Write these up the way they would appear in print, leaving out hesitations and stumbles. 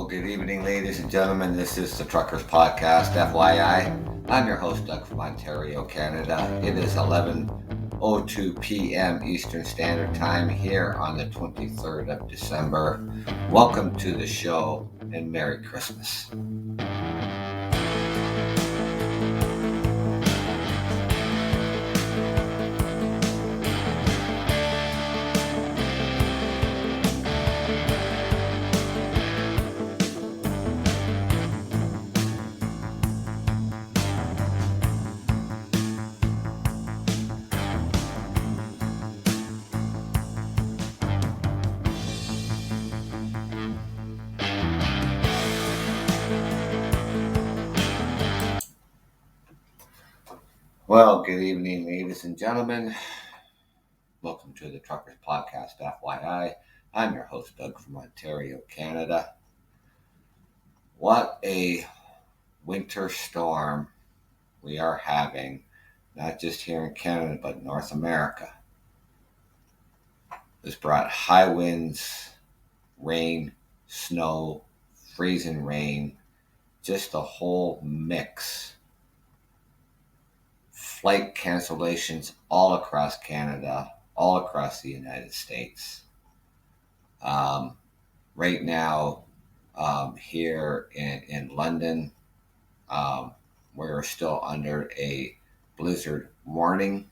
Good evening, ladies and gentlemen. This is the Truckers Podcast, FYI. I'm your host, Doug from Ontario, Canada. It is 11:02 p.m. Eastern Standard Time here on the 23rd of December. Welcome to the show and Merry Christmas. Well, good evening, ladies and gentlemen. Welcome to the Truckers Podcast, FYI. I'm your host, Doug from Ontario, Canada. What a winter storm we are having, not just here in Canada, but North America. This brought high winds, rain, snow, freezing rain, just a whole mix. Flight cancellations all across Canada, all across the United States. Right now, here in London, we're still under a blizzard warning,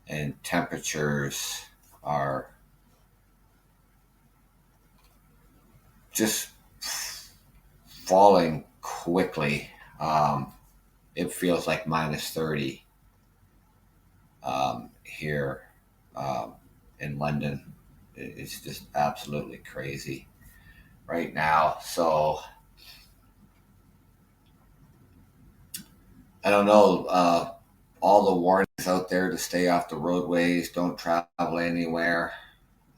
and temperatures are just falling quickly. It feels like minus 30 here in London. It's just absolutely crazy right now. So I don't know. All the warnings out there to stay off the roadways, don't travel anywhere.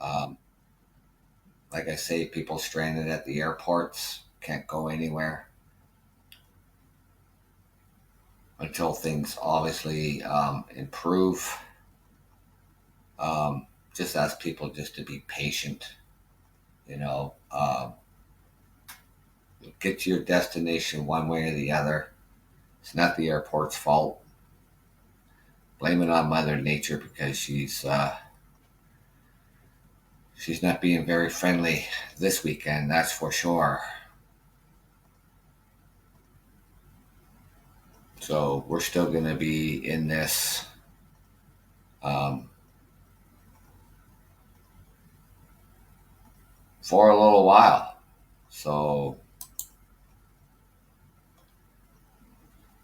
Like I say, people stranded at the airports can't go anywhere until things obviously improve. Just ask people just to be patient, get to your destination one way or the other. It's not the airport's fault. Blame it on Mother Nature because she's not being very friendly this weekend, that's for sure. So we're still going to be in this for a little while. So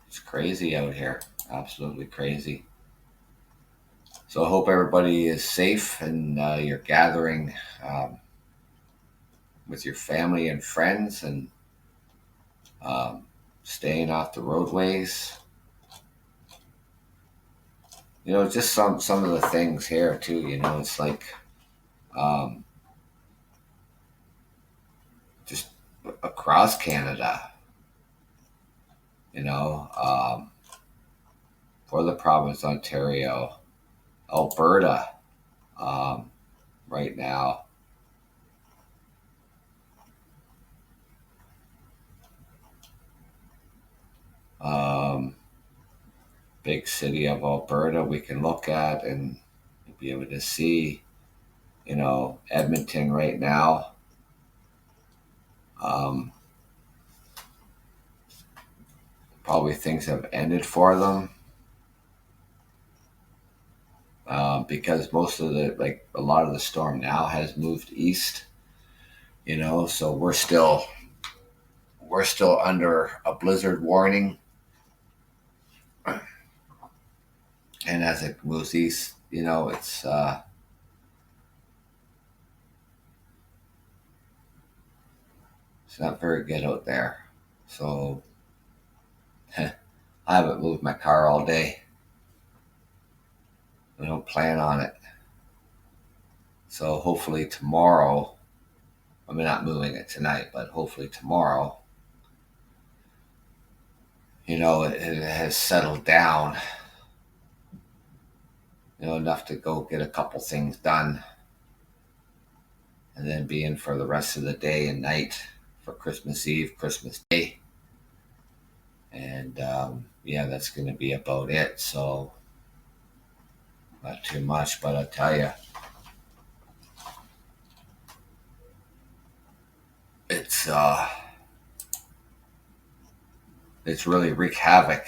it's crazy out here. Absolutely crazy. So I hope everybody is safe and you're gathering with your family and friends and staying off the roadways. Just some of the things here too, it's like just across Canada, for the province of Ontario, Alberta, right now. Big city of Alberta we can look at and be able to see, Edmonton right now. Probably things have ended for them because most of a lot of the storm now has moved east, so we're still under a blizzard warning. And as it moves east, it's not very good out there. So I haven't moved my car all day. I don't plan on it. So hopefully tomorrow, not moving it tonight, but hopefully tomorrow, it has settled down, enough to go get a couple things done and then be in for the rest of the day and night. for Christmas Eve, Christmas Day. And yeah, that's going to be about it. So not too much, but I'll tell you, it's it's really wreak havoc.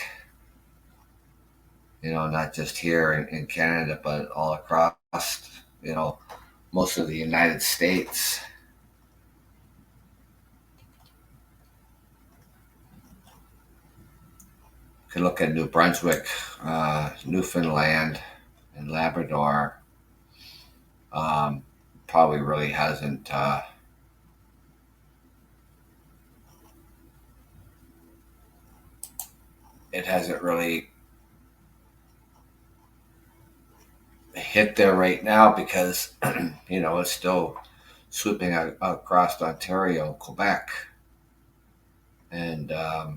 Not just here in Canada, but all across. You know, most of the United States. You can look at New Brunswick, Newfoundland, and Labrador. Um, Probably really hasn't. It hasn't really hit there right now because it's still sweeping across Ontario, Quebec, and but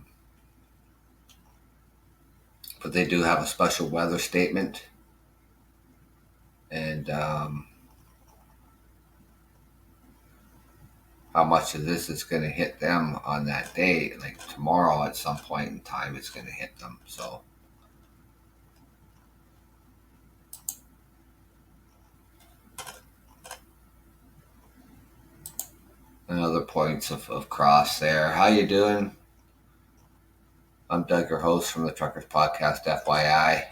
they do have a special weather statement, and how much of this is going to hit them on that day, like tomorrow at some point in time, it's going to hit them. So another points of cross there. How you doing? I'm Doug, your host from the Truckers Podcast, FYI.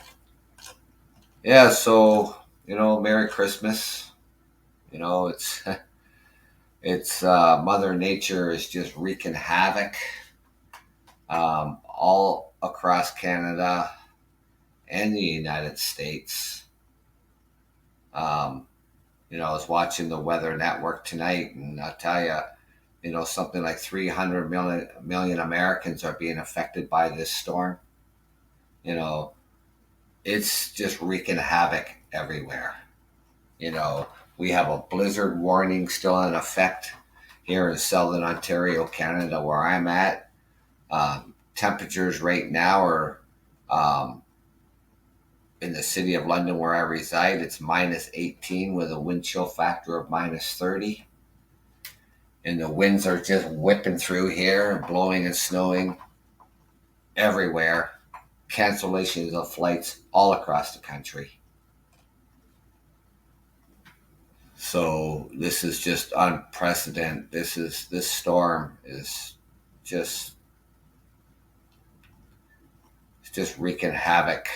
Yeah, so Merry Christmas. It's it's Mother Nature is just wreaking havoc all across Canada and the United States. I was watching the Weather Network tonight, and I'll tell you, something like 300 million Americans are being affected by this storm. You know, it's just wreaking havoc everywhere. We have a blizzard warning still in effect here in Southern Ontario, Canada, where I'm at. Temperatures right now are in the city of London, where I reside, it's minus 18 with a wind chill factor of minus 30. And the winds are just whipping through here, blowing and snowing everywhere. Cancellations of flights all across the country. So this is just unprecedented. This storm is just wreaking havoc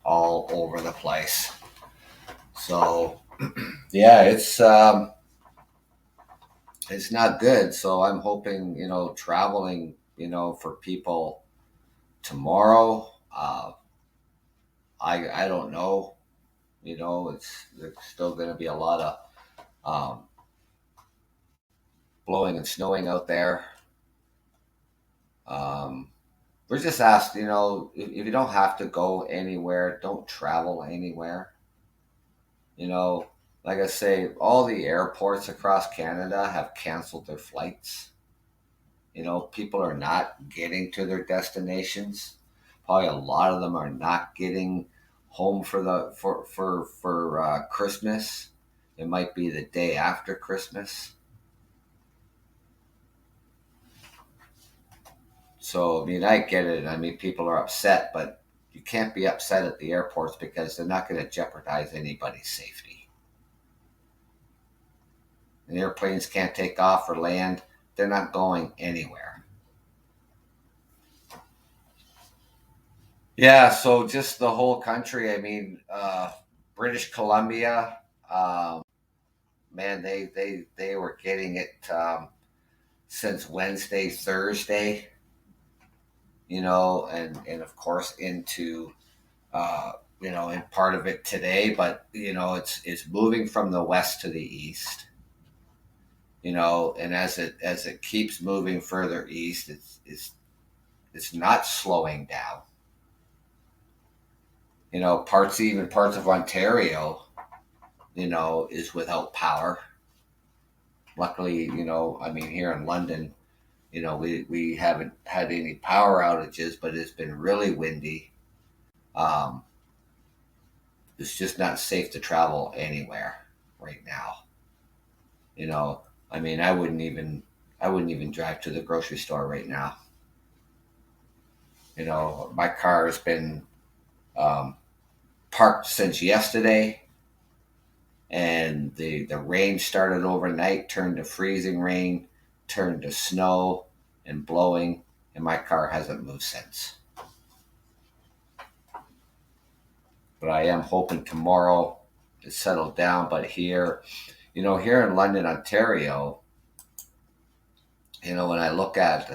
all over the place. So yeah, it's not good. So I'm hoping traveling for people tomorrow. I don't know. There's still going to be a lot of blowing and snowing out there. We're just asked, if you don't have to go anywhere, don't travel anywhere. Like I say, all the airports across Canada have canceled their flights. People are not getting to their destinations. Probably a lot of them are not getting home for Christmas. It might be the day after Christmas. So, I get it. People are upset, but you can't be upset at the airports because they're not going to jeopardize anybody's safety. And airplanes can't take off or land. They're not going anywhere. Yeah, so just the whole country. British Columbia, man, they were getting it since Wednesday, Thursday, and of course into in part of it today, but it's moving from the west to the east. And as it keeps moving further east, it's not slowing down. Parts of Ontario, is without power. Luckily, here in London, we haven't had any power outages, but it's been really windy. It's just not safe to travel anywhere right now. I wouldn't even I wouldn't even drive to the grocery store right now. My car has been um, parked since yesterday, and the rain started overnight, turned to freezing rain, turned to snow and blowing, and my car hasn't moved since. But I am hoping tomorrow to settle down. But here in London, Ontario, when I look at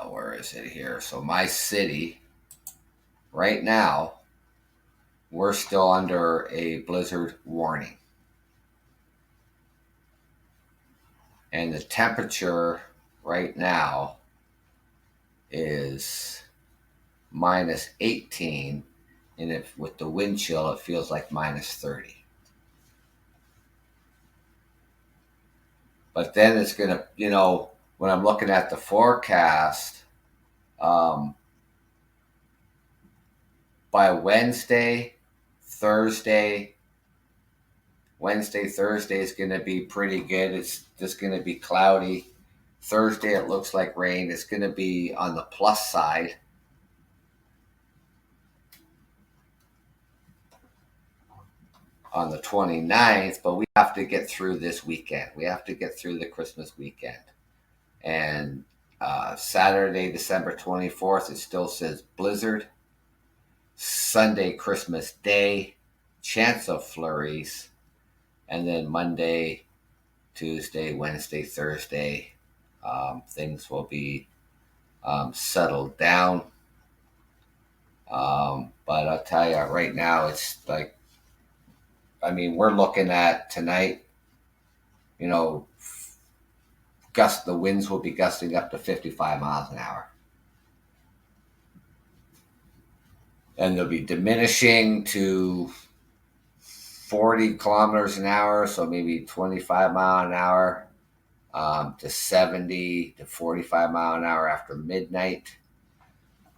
where is it here? So my city right now, we're still under a blizzard warning, and the temperature right now is minus 18, and if with the wind chill, it feels like minus 30. But then it's gonna, when I'm looking at the forecast, um, by Thursday, Thursday is going to be pretty good. It's just going to be cloudy. Thursday, it looks like rain. It's going to be on the plus side. On the 29th, but we have to get through this weekend. We have to get through the Christmas weekend. And Saturday, December 24th, it still says blizzard. Sunday, Christmas Day, chance of flurries. And then Monday, Tuesday, Wednesday, Thursday, things will be settled down. But I'll tell you right now, it's like, we're looking at tonight, the winds will be gusting up to 55 miles an hour. And they'll be diminishing to 40 kilometers an hour, so maybe 25 mile an hour, to 70 to 45 mile an hour after midnight.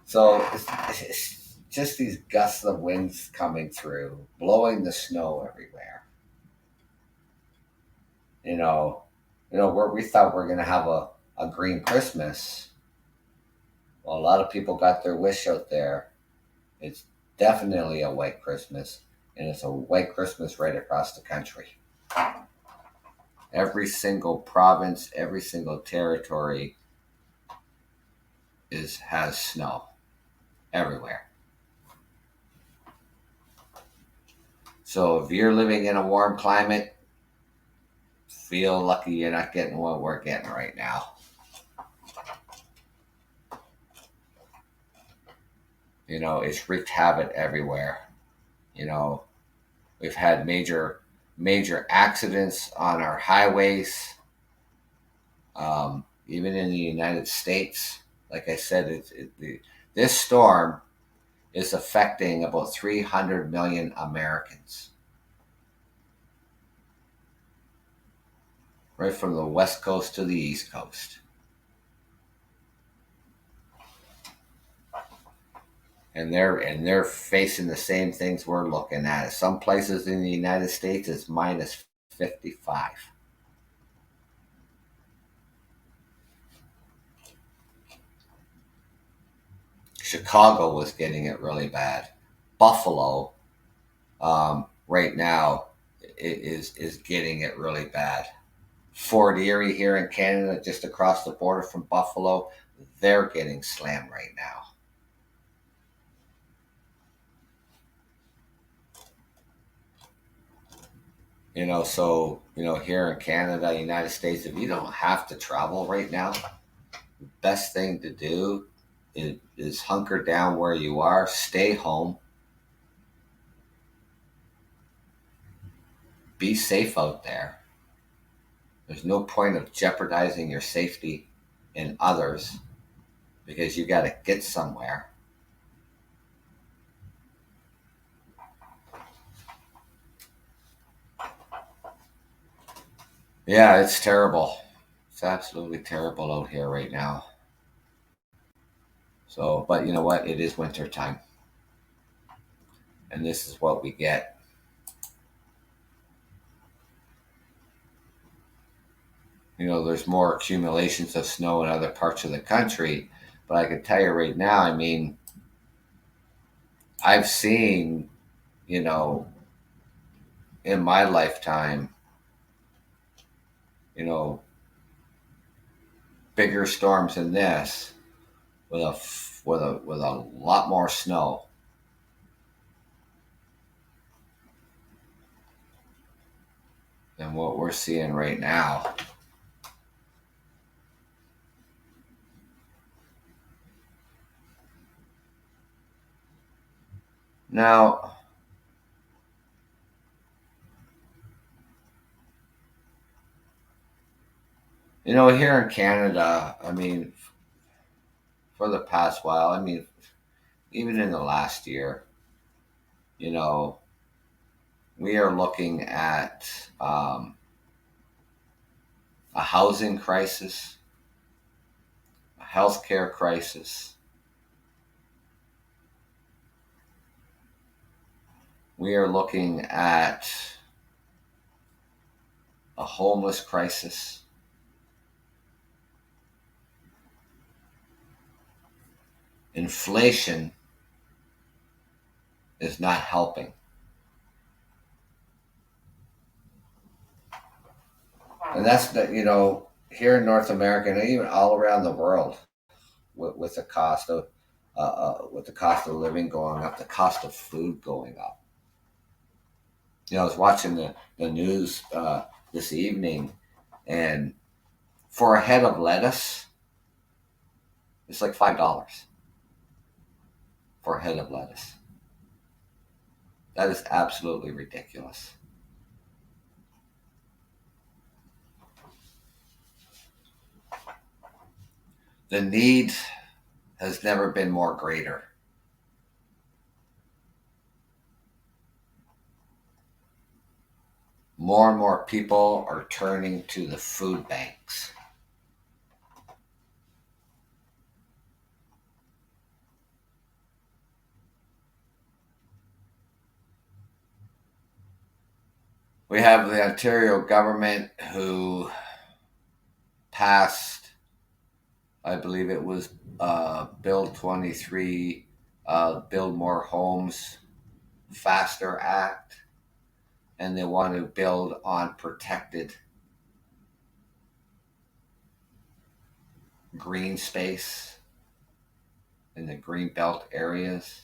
So it's just these gusts of winds coming through, blowing the snow everywhere. Where we thought we are going to have a green Christmas. Well, a lot of people got their wish out there. It's definitely a white Christmas, and it's a white Christmas right across the country. Every single province, every single territory has snow everywhere. So if you're living in a warm climate, feel lucky you're not getting what we're getting right now. It's wreaked havoc everywhere. We've had major accidents on our highways. Even in the United States, like I said, this storm is affecting about 300 million Americans. Right from the West Coast to the East Coast. And they're facing the same things we're looking at. Some places in the United States it's minus 55. Chicago was getting it really bad. Buffalo, right now, is getting it really bad. Fort Erie here in Canada, just across the border from Buffalo, they're getting slammed right now. Here in Canada, United States, if you don't have to travel right now, the best thing to do is hunker down where you are, stay home, be safe out there. There's no point of jeopardizing your safety and others because you got to get somewhere. Yeah, it's terrible. It's absolutely terrible out here right now. So, but you know what? It is winter time. And this is what we get. there's more accumulations of snow in other parts of the country. But I can tell you right now, I mean, I've seen, you know, in my lifetime, you know, bigger storms than this with a lot more snow than what we're seeing right now. Now, here in Canada, I mean, for the past while, I mean, even in the last year, you know, we are looking at a housing crisis, a healthcare crisis. We are looking at a homeless crisis. Inflation is not helping. And that's here in North America and even all around the world, with the cost of living going up, the cost of food going up. I was watching the news this evening, and for a head of lettuce, it's like $5 for a head of lettuce. That is absolutely ridiculous. The need has never been more greater. More and more people are turning to the food banks. We have the Ontario government who passed, I believe it was Bill 23, Build More Homes Faster Act, and they want to build on protected green space in the green belt areas.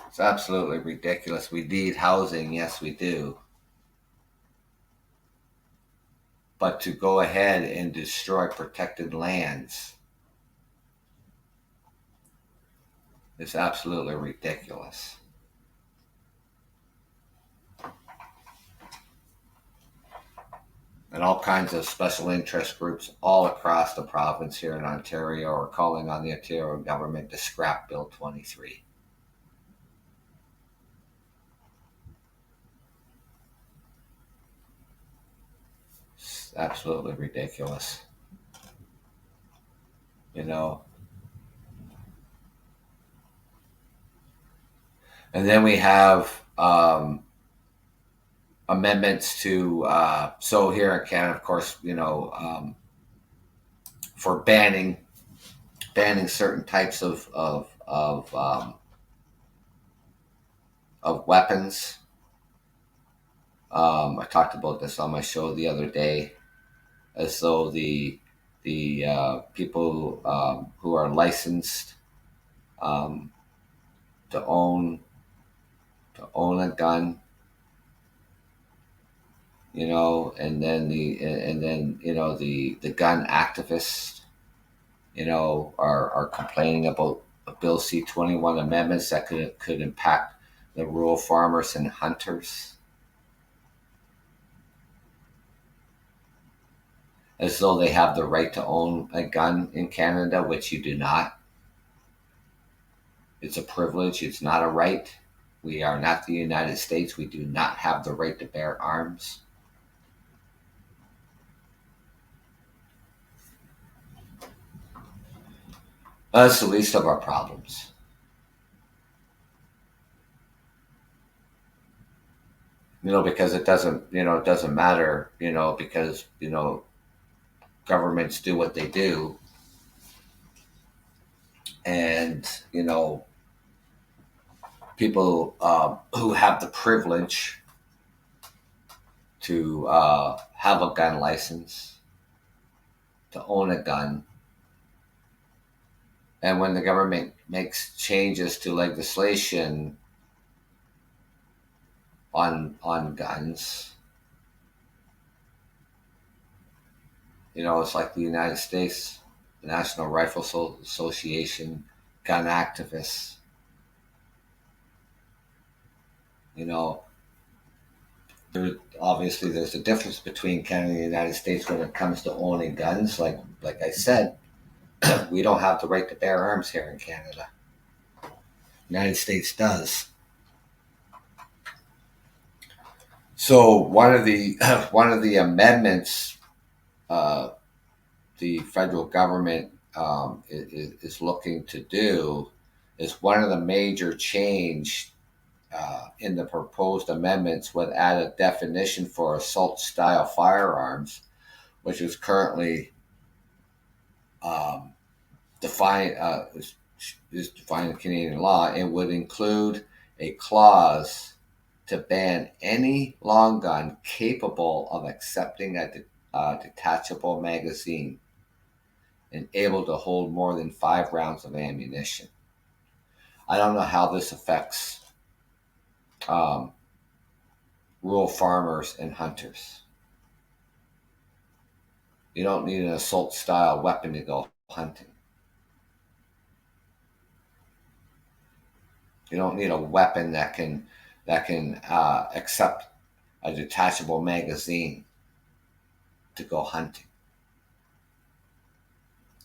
It's absolutely ridiculous. We need housing, yes, we do. But to go ahead and destroy protected lands is absolutely ridiculous. And all kinds of special interest groups all across the province here in Ontario are calling on the Ontario government to scrap Bill 23. It's absolutely ridiculous. And then we have amendments to, so here in Canada, of course, for banning certain types of weapons. I talked about this on my show the other day, as though the people who are licensed to own a gun, and then the gun activists, are complaining about Bill C-21 amendments that could impact the rural farmers and hunters, as though they have the right to own a gun in Canada, which you do not. It's a privilege. It's not a right. We are not the United States. We do not have the right to bear arms. That's the least of our problems. because it doesn't matter, because, governments do what they do. And, people who have the privilege to have a gun license, to own a gun, and when the government makes changes to legislation on guns, it's like the United States, the National Rifle Association, gun activists. You know, obviously there's a difference between Canada and the United States when it comes to owning guns. Like I said, we don't have the right to bear arms here in Canada. The United States does. So one of the one of the amendments uh, the federal government is looking to do is one of the major change in the proposed amendments would add a definition for assault style firearms, which is currently um, defined is defined in Canadian law. It would include a clause to ban any long gun capable of accepting a detachable magazine and able to hold more than 5 rounds of ammunition. I don't know how this affects um, rural farmers and hunters. You don't need an assault style weapon to go hunting. You don't need a weapon that can accept a detachable magazine to go hunting.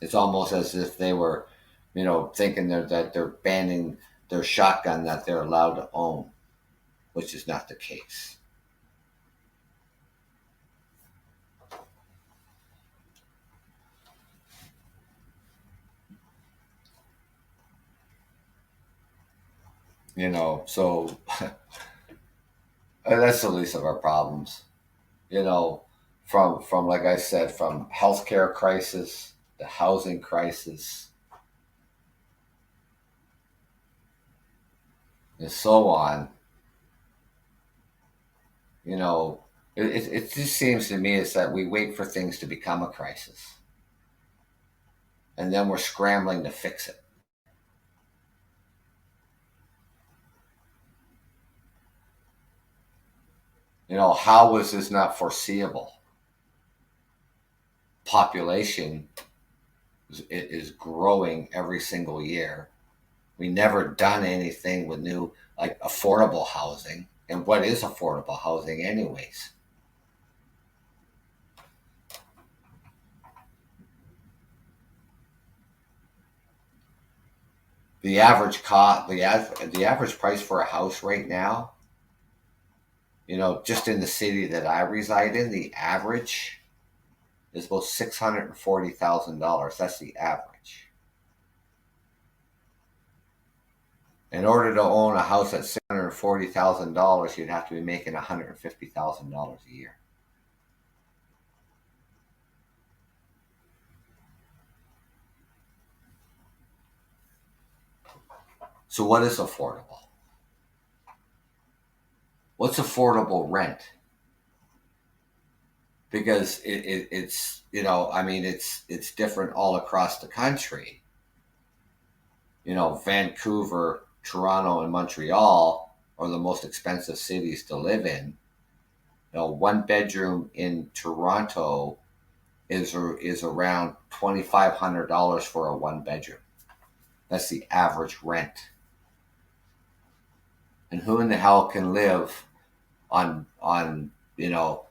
It's almost as if they were, thinking that they're banning their shotgun that they're allowed to own, which is not the case. So that's the least of our problems. You know, from like I said, from healthcare crisis, the housing crisis, and so on. You know, it just seems to me is that we wait for things to become a crisis, and then we're scrambling to fix it. How was this not foreseeable? Population is growing every single year. We never done anything with new like affordable housing. And what is affordable housing, anyways? The average cost, the average price for a house right now, just in the city that I reside in, the average is about $640,000. That's the average. In order to own a house at $640,000, you'd have to be making $150,000 a year. So, what is affordable? What's affordable rent? Because it's it's different all across the country. Vancouver, Toronto, and Montreal are the most expensive cities to live in. One bedroom in Toronto is around $2,500 for a one bedroom. That's the average rent. And who in the hell can live on $16,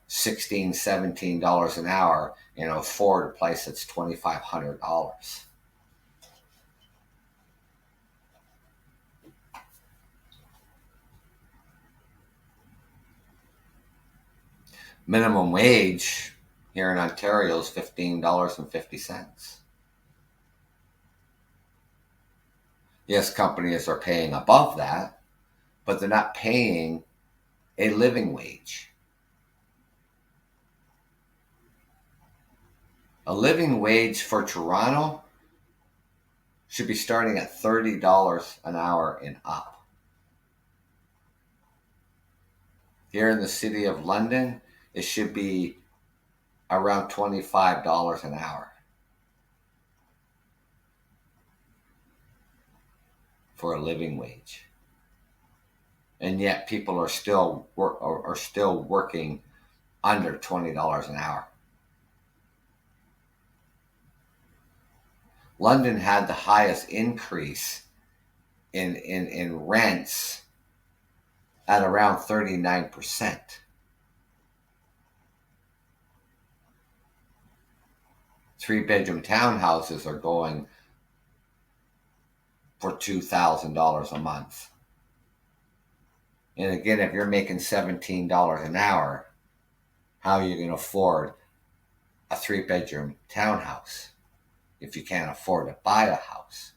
$17 an hour and afford a place that's $2,500? Minimum wage here in Ontario is $15.50. Yes, companies are paying above that, but they're not paying a living wage. A living wage for Toronto should be starting at $30 an hour and up. Here in the city of London, it should be around $25 an hour for a living wage. And yet people are still working under $20 an hour. London had the highest increase in rents at around 39%. Three-bedroom townhouses are going for $2,000 a month. And again, if you're making $17 an hour, how are you going to afford a three-bedroom townhouse if you can't afford to buy a house?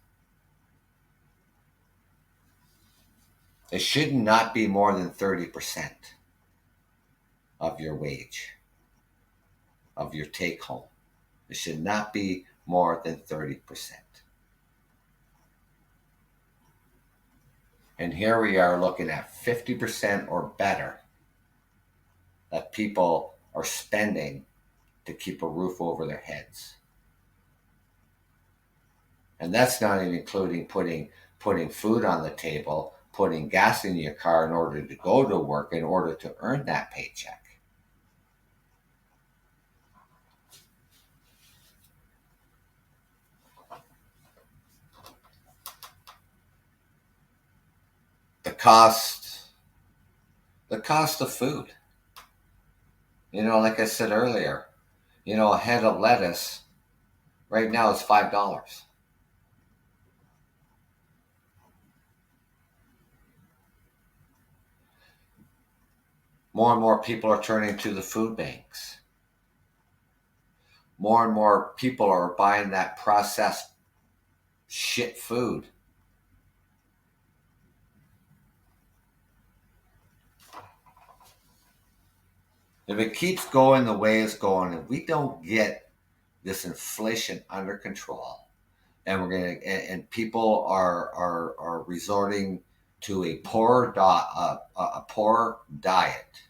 It should not be more than 30% of your wage, of your take home. It should not be more than 30%. And here we are looking at 50% or better that people are spending to keep a roof over their heads. And that's not even including putting food on the table, putting gas in your car in order to go to work, in order to earn that paycheck. The cost of food. Like I said earlier, a head of lettuce right now is $5. More and more people are turning to the food banks. More and more people are buying that processed shit food. If it keeps going the way it's going, and we don't get this inflation under control, and people are resorting to a poor diet,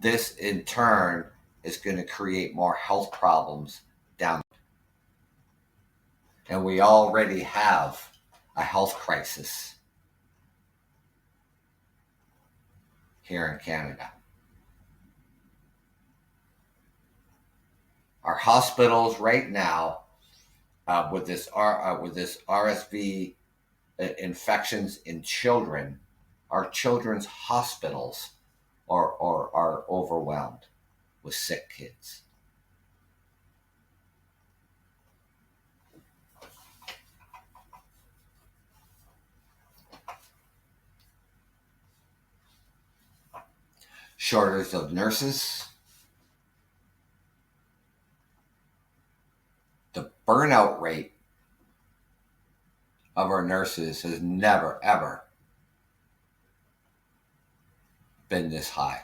this in turn is going to create more health problems down. And we already have a health crisis here in Canada. Our hospitals right now, with this RSV infections in children, our children's hospitals are overwhelmed with sick kids. Shortage of nurses. The burnout rate of our nurses has never, ever been this high.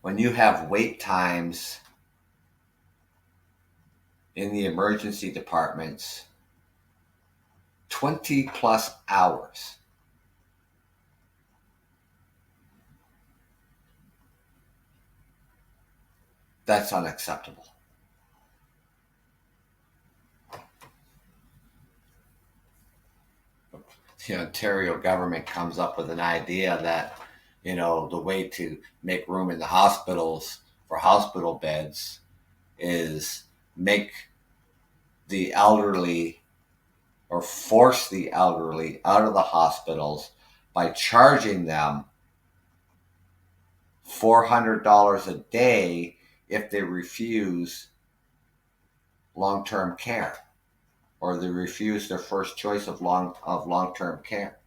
When you have wait times in the emergency departments, 20 plus hours, that's unacceptable. The Ontario government comes up with an idea that, the way to make room in the hospitals for hospital beds is make the elderly, or force the elderly out of the hospitals by charging them $400 a day if they refuse long-term care, or they refuse their first choice of long-term care,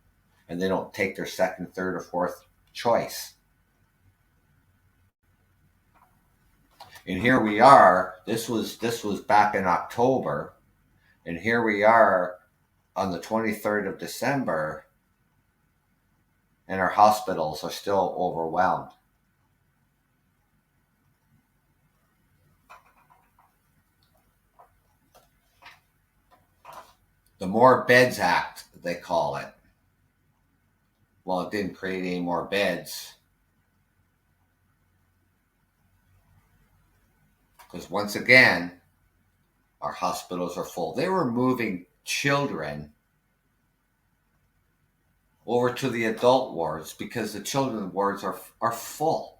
and they don't take their second, third, or fourth choice. And here we are. This was back in October, and here we are on the 23rd of December, and our hospitals are still overwhelmed. The More Beds Act, they call it. Well, it didn't create any more beds. Because once again, our hospitals are full. They were moving children over to the adult wards because the children's wards are full.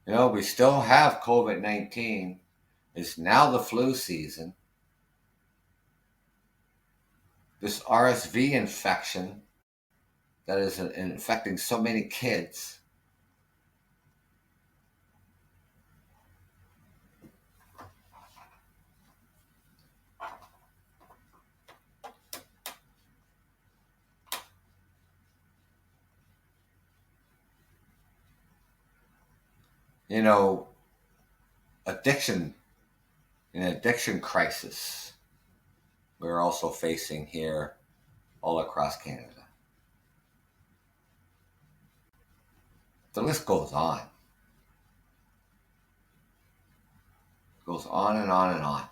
We still have COVID-19. It's now the flu season. This RSV infection that is infecting so many kids. Addiction, an addiction crisis we're also facing here all across Canada. The list goes on. It goes on and on and on.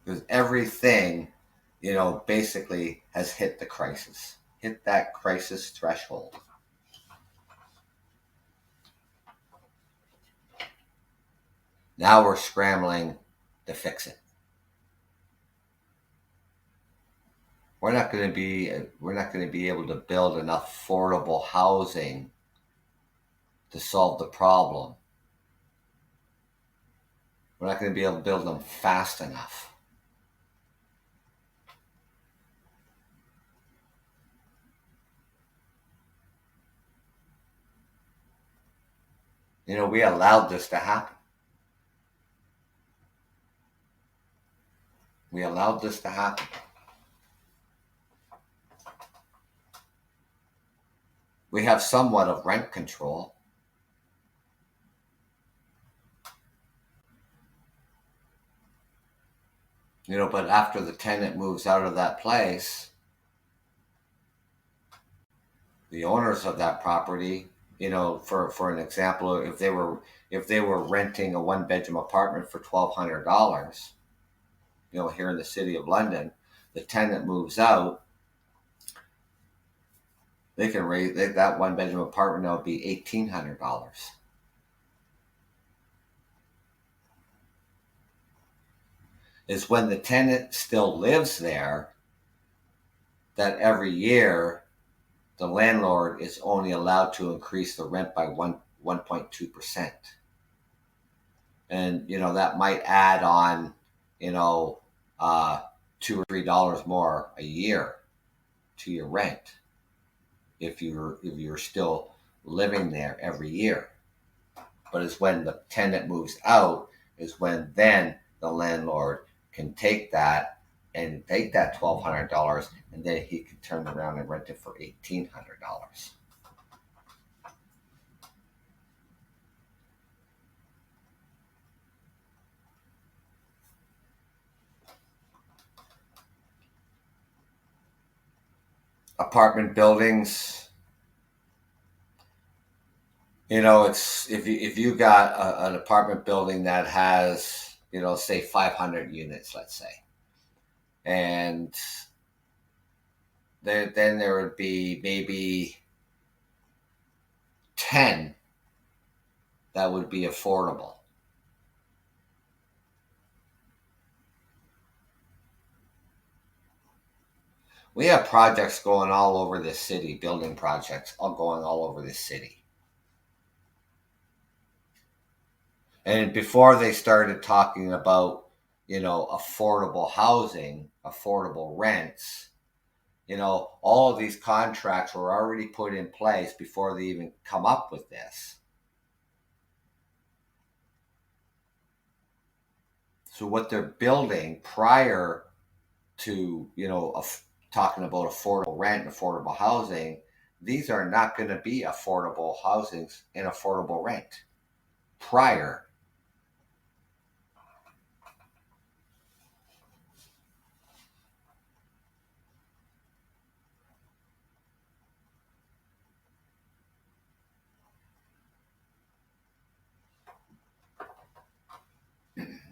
Because everything, basically has hit the crisis, hit that crisis threshold. Now we're scrambling to fix it. We're not going to be able to build enough affordable housing to solve the problem. We're not going to be able to build them fast enough. We allowed this to happen. We allowed this to happen. We have somewhat of rent control. But after the tenant moves out of that place, the owners of that property, for an example, if they were renting a one-bedroom apartment for $1,200, here in the city of London, the tenant moves out, they can raise that one-bedroom apartment now would be $1,800. Is when the tenant still lives there that every year the landlord is only allowed to increase the rent by 1.2%. And, that might add on, $2 or $3 more a year to your rent if you're still living there every year. But it's when the tenant moves out is when then the landlord can take that $1,200, and then he can turn around and rent it for $1,800. Apartment buildings, it's if you got an apartment building that has, say 500 units, let's say, and then there would be maybe 10 that would be affordable. We have projects going all over this city, building projects going all over this city. And before they started talking about, affordable housing, affordable rents, all of these contracts were already put in place before they even come up with this. So what they're building prior to, talking about affordable rent and affordable housing, these are not going to be affordable housings and affordable rent prior.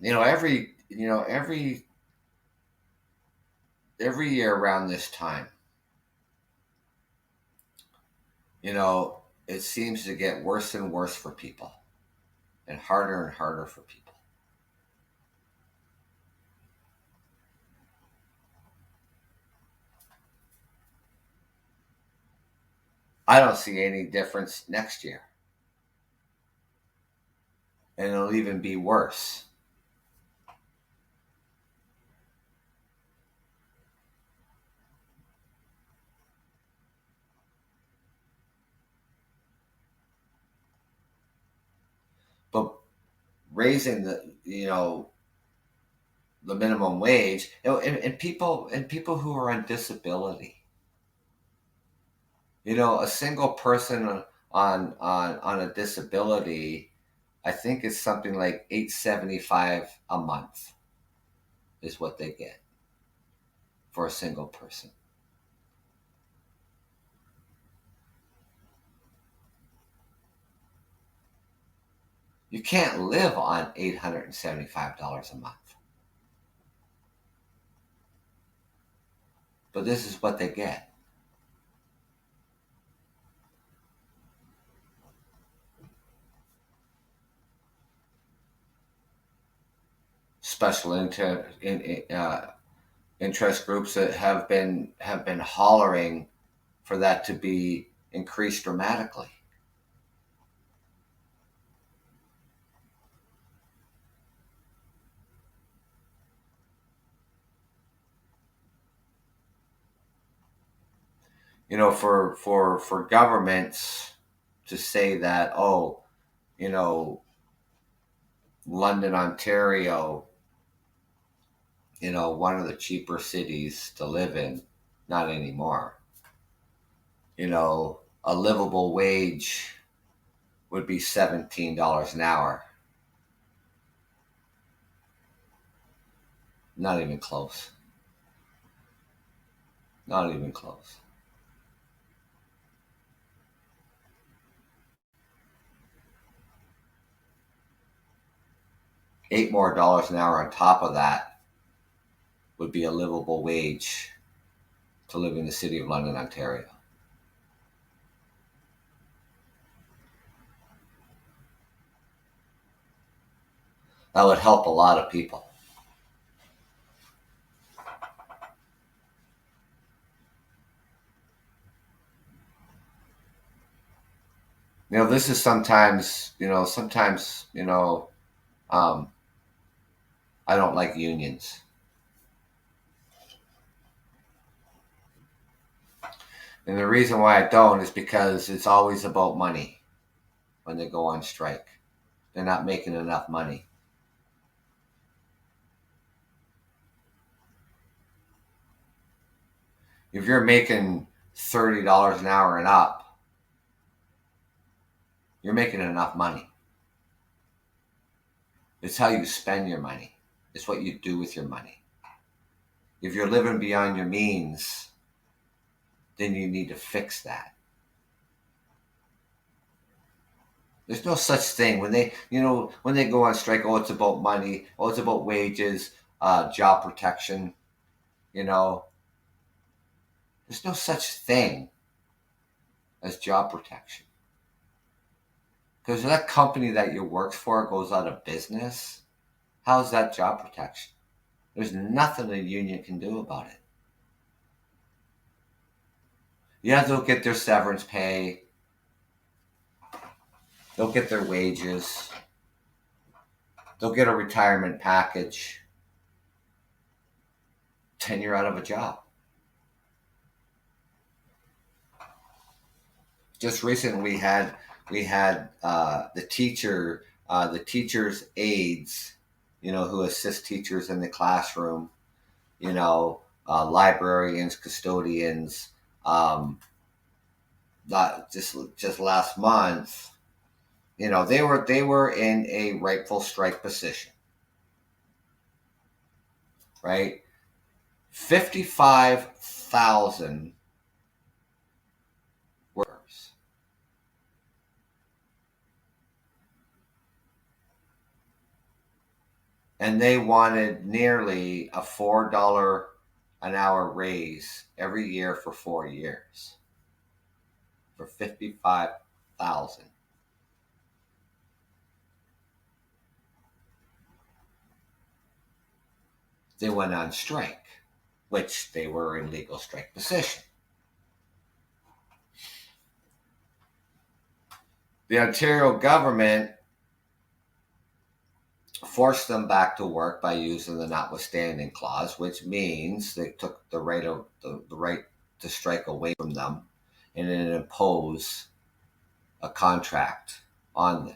Every year around this time, it seems to get worse and worse for people and harder for people. I don't see any difference next year. And it'll even be worse. But raising the minimum wage, and people who are on disability, a single person on a disability, I think it's something like $875 a month is what they get for a single person. You can't live on $875 a month. But this is what they get. Special interest groups that have been hollering for that to be increased dramatically. For governments to say that, London, Ontario, one of the cheaper cities to live in, not anymore. A livable wage would be $17 an hour. Not even close. Not even close. $8 more an hour on top of that would be a livable wage to live in the city of London, Ontario. That would help a lot of people. This is sometimes, I don't like unions. And the reason why I don't is because it's always about money when they go on strike. They're not making enough money. If you're making $30 an hour and up, you're making enough money. It's how you spend your money. It's what you do with your money. If you're living beyond your means, then you need to fix that. There's no such thing when they go on strike. Oh, it's about money. Oh, it's about wages, job protection. There's no such thing as job protection. Because if that company that you work for goes out of business, how's that job protection? There's nothing a union can do about it. Yeah, they'll get their severance pay. They'll get their wages. They'll get a retirement package. Then you're out of a job. Just recently, we had the teachers' aides who assist teachers in the classroom, librarians, custodians. Not just last month, they were in a rightful strike position, right? 55,000 workers. And they wanted nearly a $4 an hour raise every year for 4 years for 55,000. They went on strike, which they were in legal strike position. The Ontario government forced them back to work by using the notwithstanding clause, which means they took the right to strike away from them and then impose a contract on them.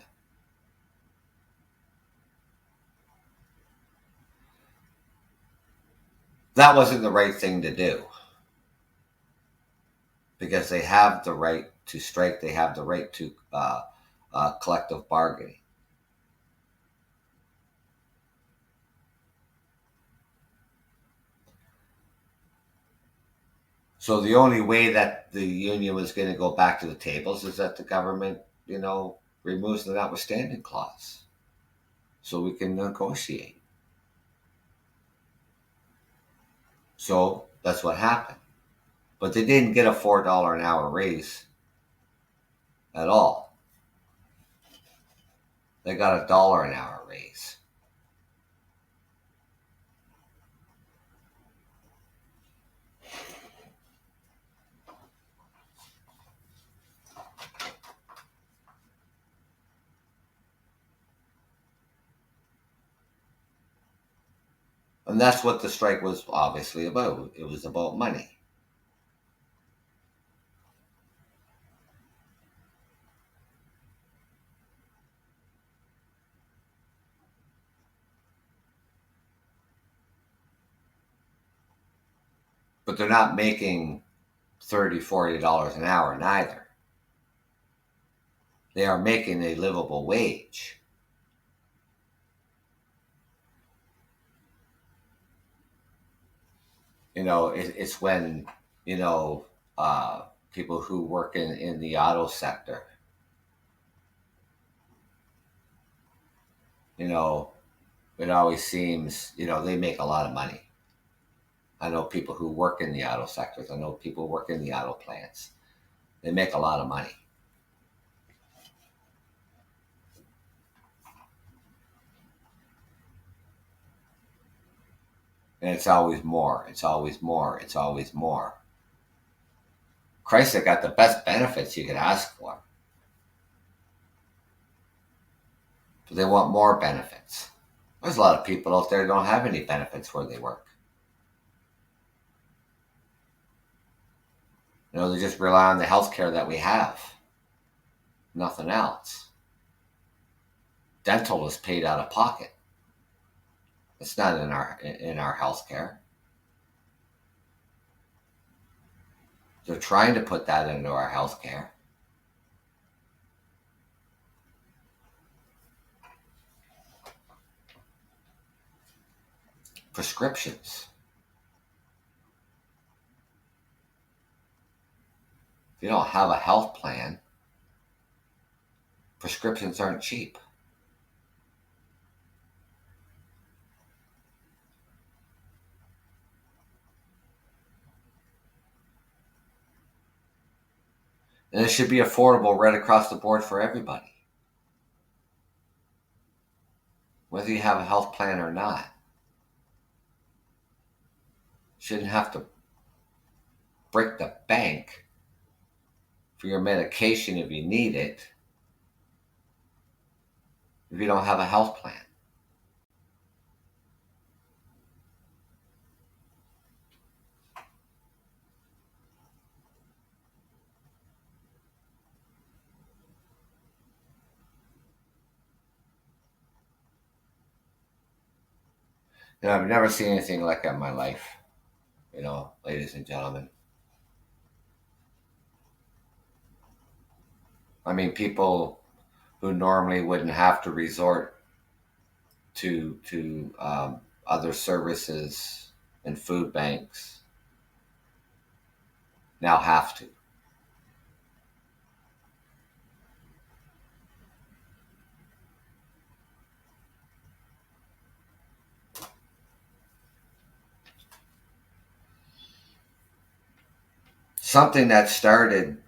That wasn't the right thing to do, because they have the right to strike. They have the right to collective bargaining. So the only way that the union was going to go back to the tables is that the government, removes the notwithstanding clause so we can negotiate. So that's what happened. But they didn't get a $4 an hour raise at all. They got $1 an hour raise. And that's what the strike was obviously about. It was about money. But they're not making $30, $40 an hour neither. They are making a livable wage. It's when, people who work in the auto sector, it always seems, they make a lot of money. I know people who work in the auto sectors. I know people who work in the auto plants. They make a lot of money. And it's always more. It's always more. It's always more. Christ, they got the best benefits you could ask for. But they want more benefits. There's a lot of people out there who don't have any benefits where they work. They just rely on the health care that we have. Nothing else. Dental is paid out of pocket. It's not in our health care. They're trying to put that into our health care. Prescriptions. If you don't have a health plan, prescriptions aren't cheap. And it should be affordable right across the board for everybody, whether you have a health plan or not. Shouldn't have to break the bank for your medication if you need it if you don't have a health plan. I've never seen anything like that in my life, ladies and gentlemen. I mean, people who normally wouldn't have to resort to other services and food banks now have to. Something that started,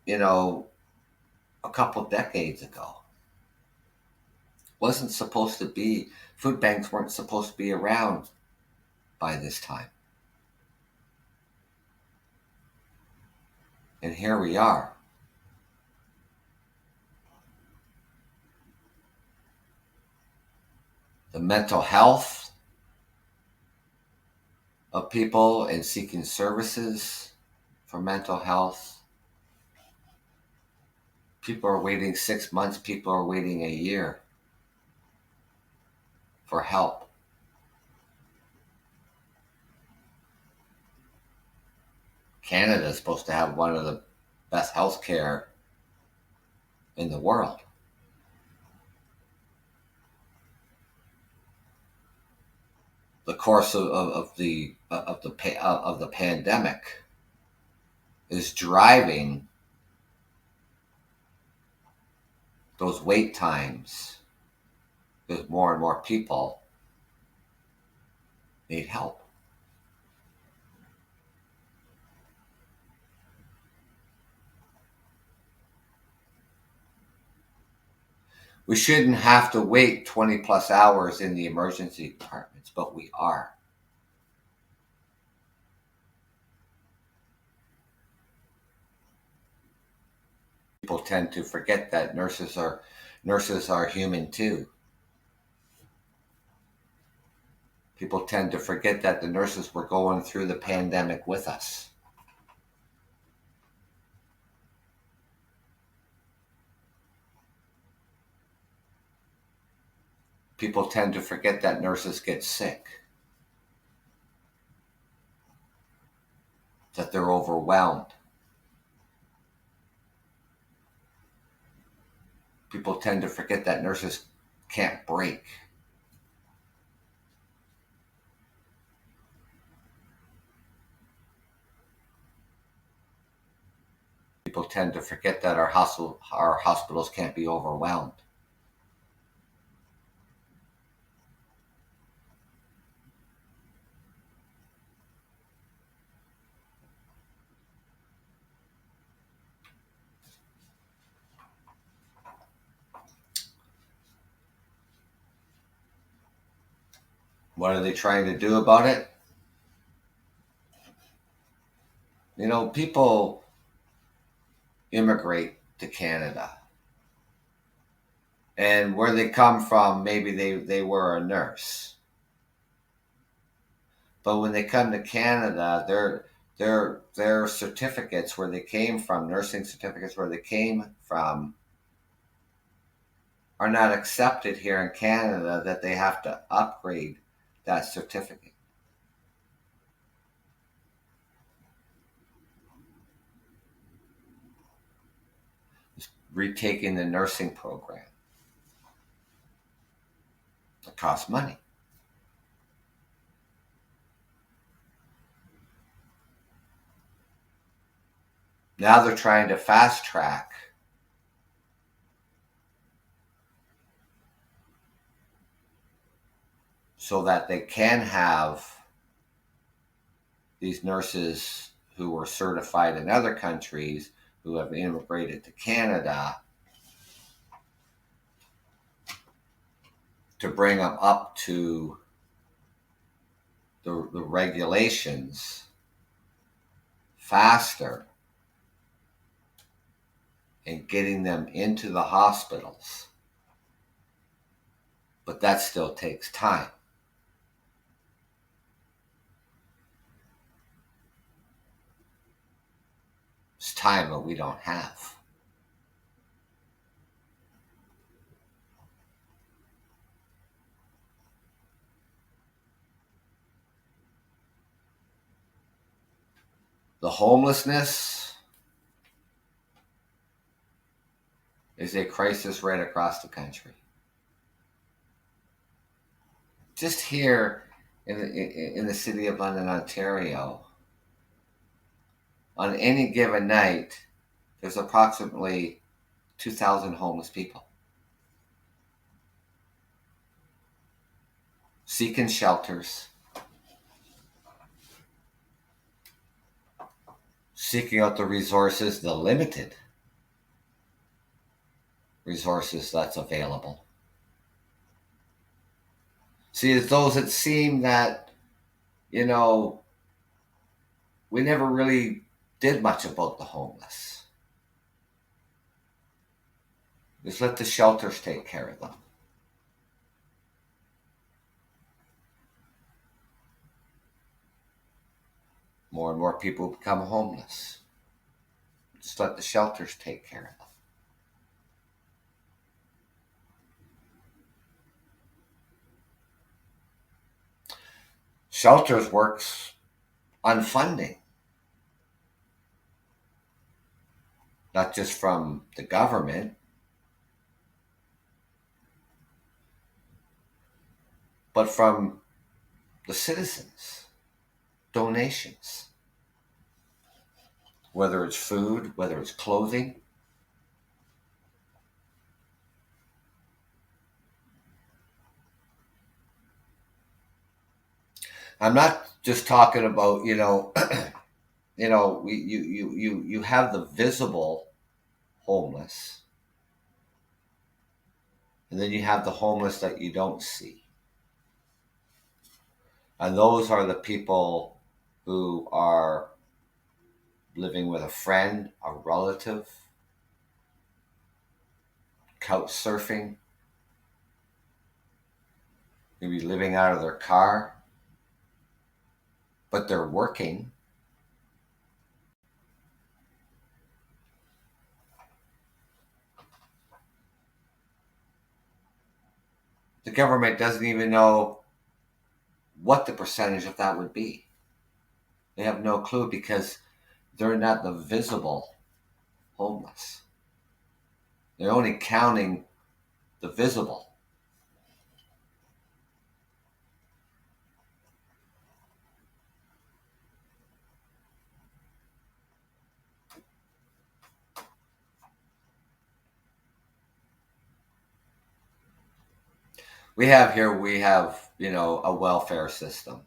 you know, a couple decades ago wasn't supposed to be, food banks weren't supposed to be around by this time. And here we are. The mental health of people and seeking services for mental health. People are waiting 6 months, people are waiting a year for help. Canada is supposed to have one of the best healthcare in the world. The course of the pandemic is driving those wait times because more and more people need help. We shouldn't have to wait 20 plus hours in the emergency departments, but we are. People tend to forget that nurses are human too. People tend to forget that the nurses were going through the pandemic with us. People tend to forget that nurses get sick, that they're overwhelmed. People tend to forget that nurses can't break. People tend to forget that our hospitals can't be overwhelmed. What are they trying to do about it? People immigrate to Canada. And where they come from, maybe they were a nurse. But when they come to Canada, their certificates where they came from, nursing certificates where they came from, are not accepted here in Canada, that they have to upgrade that certificate. Retaking the nursing program. It costs money. Now they're trying to fast track so that they can have these nurses who were certified in other countries who have immigrated to Canada to bring them up to the regulations faster and getting them into the hospitals. But that still takes time. It's time that we don't have. The homelessness is a crisis right across the country. Just here in the city of London, Ontario, on any given night, there's approximately 2,000 homeless people seeking shelters, seeking out the resources, the limited resources that's available. See, it's those that seem that, we never really did much about the homeless. Just let the shelters take care of them. More and more people become homeless. Just let the shelters take care of them. Shelters works on funding, not just from the government, but from the citizens, donations, whether it's food, whether it's clothing. I'm not just talking about, you have the visible homeless, and then you have the homeless that you don't see. And those are the people who are living with a friend, a relative, couch surfing, maybe living out of their car, but they're working. The government doesn't even know what the percentage of that would be. They have no clue because they're not the visible homeless. They're only counting the visible. We have, a welfare system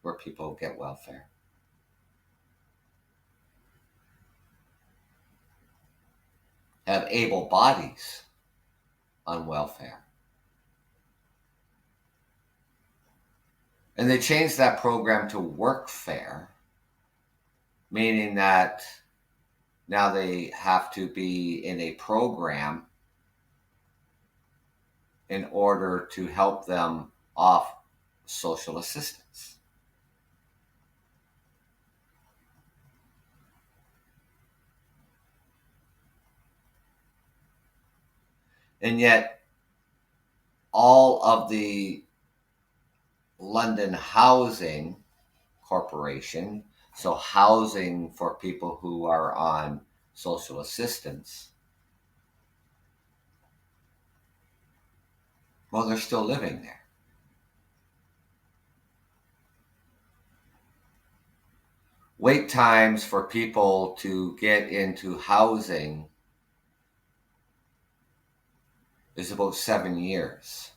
where people get welfare. Have able bodies on welfare. And they changed that program to workfare, meaning that now they have to be in a program in order to help them off social assistance. And yet, all of the London Housing Corporation, so housing for people who are on social assistance, well, they're still living there. Wait times for people to get into housing is about 7 years.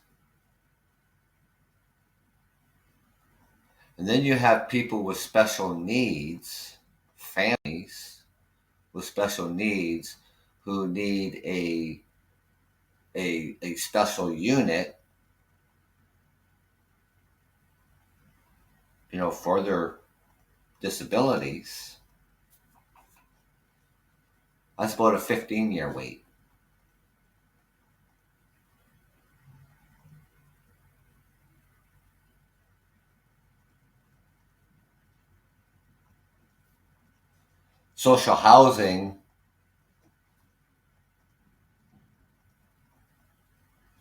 And then you have people with special needs, families with special needs who need a special unit, for their disabilities. That's about a 15-year wait. Social housing,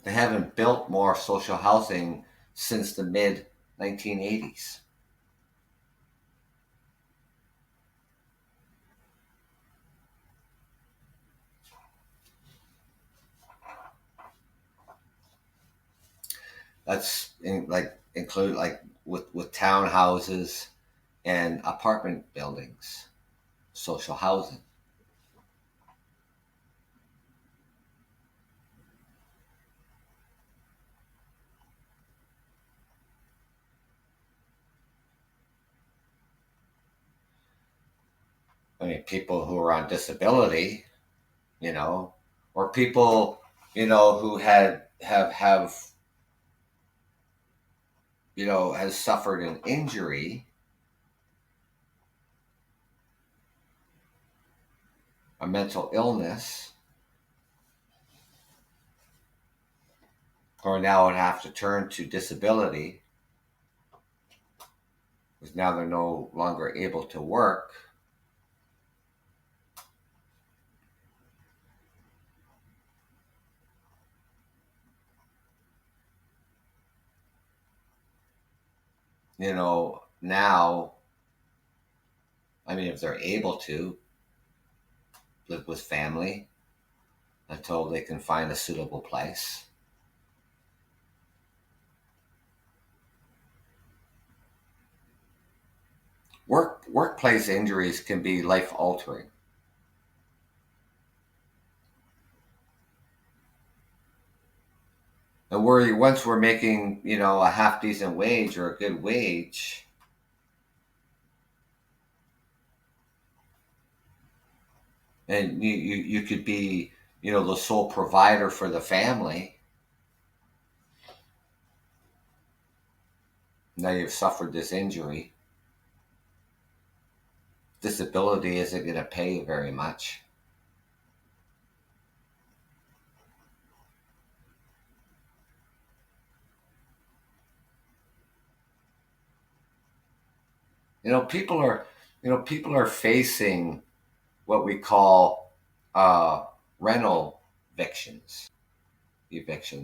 they haven't built more social housing since the mid 1980s. Include like with townhouses and apartment buildings, social housing. I mean, people who are on disability, you know, or people, who have has suffered an injury, a mental illness, or now would have to turn to disability because now they're no longer able to work. Now, I mean, if they're able to live with family until they can find a suitable place. Workplace injuries can be life altering. And once we're making, a half decent wage or a good wage, and you could be, the sole provider for the family. Now you've suffered this injury. Disability isn't going to pay you very much. People are, people are facing what we call rental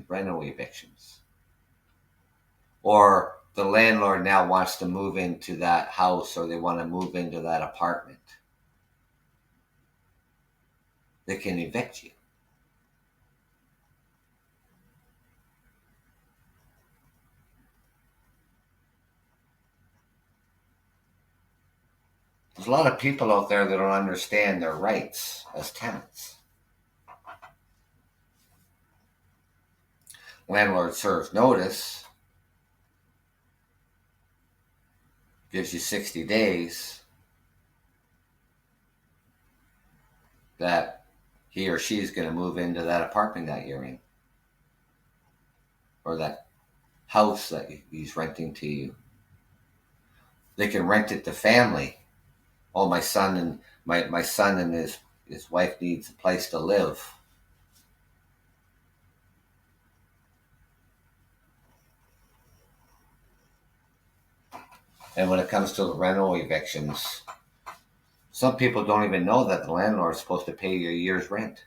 rental evictions, or the landlord now wants to move into that house or they want to move into that apartment. They can evict you. There's a lot of people out there that don't understand their rights as tenants. Landlord serves notice, gives you 60 days that he or she is going to move into that apartment that you're in, or that house that he's renting to you. They can rent it to family. Oh, my son and his wife needs a place to live. And when it comes to rental evictions, some people don't even know that the landlord is supposed to pay you a year's rent.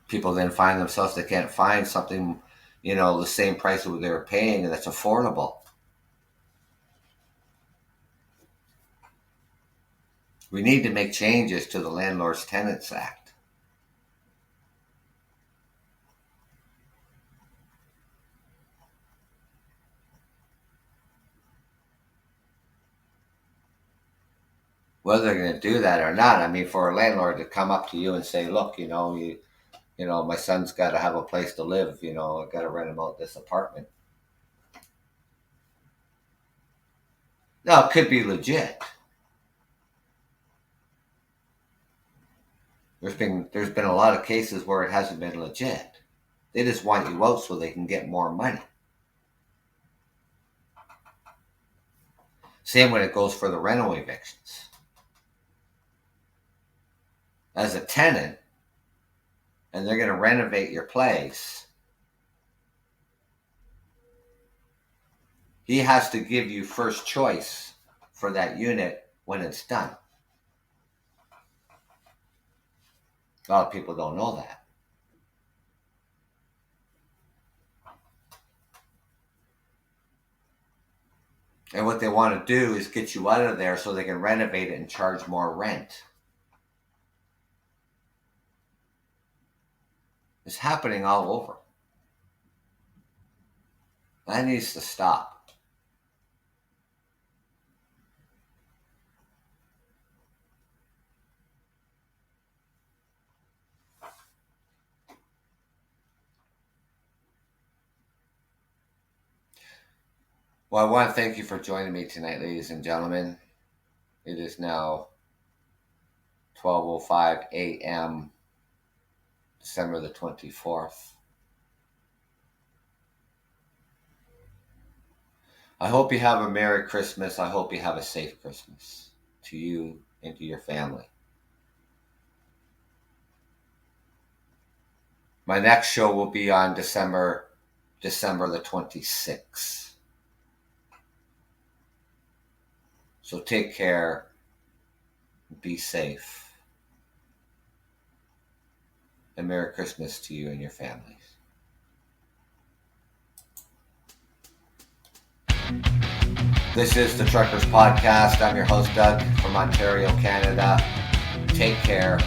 People then find themselves, they can't find something, the same price that they're paying and that's affordable. We need to make changes to the Landlords Tenants Act. Whether they're going to do that or not, I mean, for a landlord to come up to you and say, look, my son's got to have a place to live, I've got to rent him out this apartment. Now, it could be legit. There's been a lot of cases where it hasn't been legit. They just want you out so they can get more money. Same when it goes for the rental evictions. As a tenant, and they're going to renovate your place, he has to give you first choice for that unit when it's done. A lot of people don't know that. And what they want to do is get you out of there so they can renovate it and charge more rent. is happening all over. That needs to stop. Well, I want to thank you for joining me tonight, ladies and gentlemen. It is now 12:05 a.m., December the 24th. I hope you have a Merry Christmas. I hope you have a safe Christmas to you and to your family. My next show will be on December the 26th. So take care. Be safe. And Merry Christmas to you and your families. This is the Truckers Podcast. I'm your host, Doug, from Ontario, Canada. Take care.